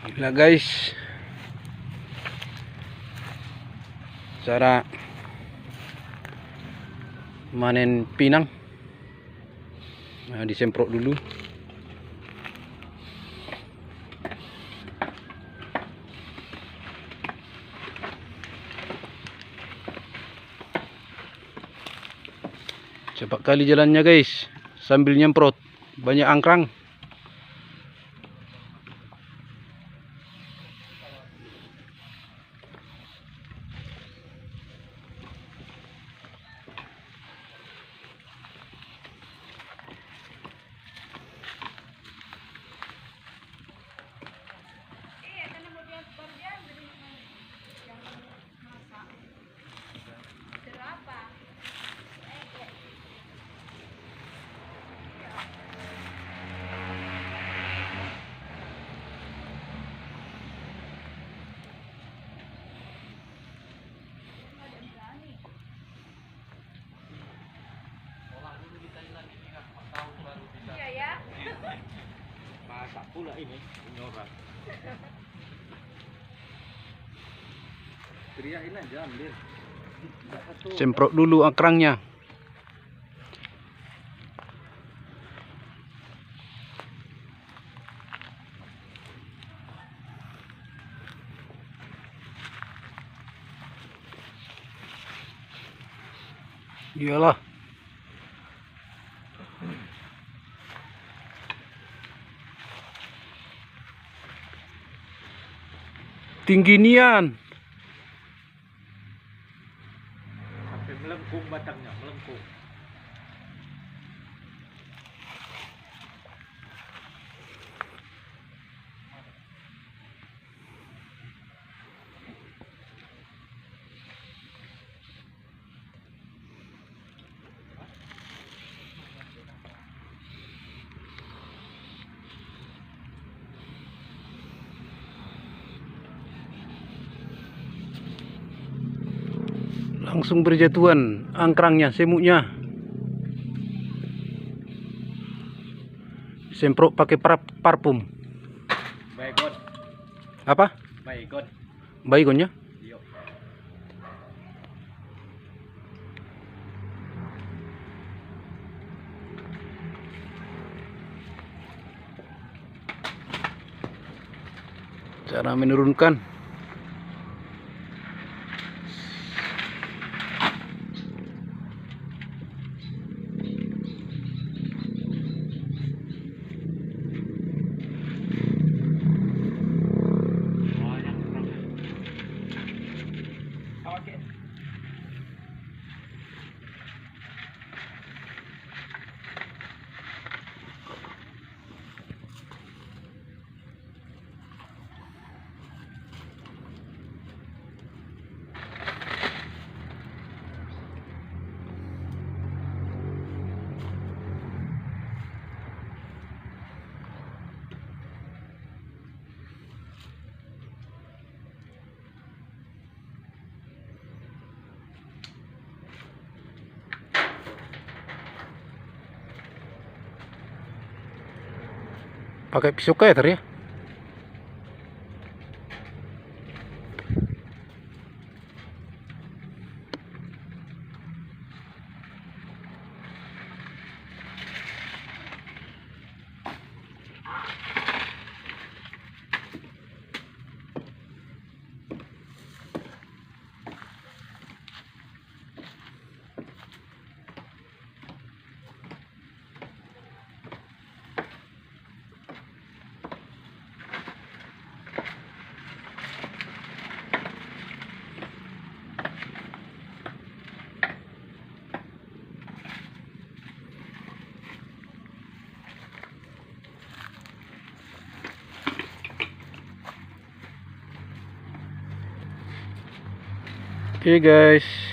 Gila guys, cara manen pinang. Nah, disemprot dulu. Cepat kali jalannya guys, sambil nyemprot, banyak angkrang. Iya ya. Masak pula ini orang. Teriakin aja ambil. Semprot dulu angkrangnya. Iyalah. Tinggi nian. Sampai melengkung batangnya, melengkung. Langsung berjatuhan angkrangnya, semutnya. Semprot pakai parfum. Baygon. Apa? Baygon. Baygonnya? Iya. Cara menurunkan. Oke. Pakai pisau cutter ya. Oke guys.